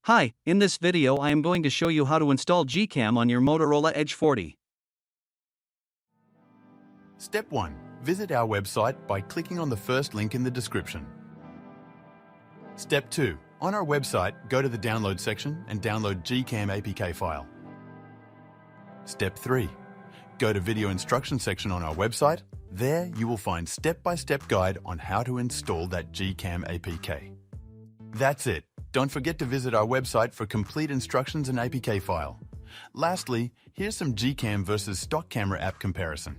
Hi, in this video I am going to show you how to install GCam on your Motorola Edge 40. Step 1. Visit our website by clicking on the first link in the description. Step 2. On our website, go to the download section and download GCam APK file. Step 3. Go to video instruction section on our website. There you will find step-by-step guide on how to install that GCam APK. That's it. Don't forget to visit our website for complete instructions and APK file. Lastly, here's some GCam versus stock camera app comparison.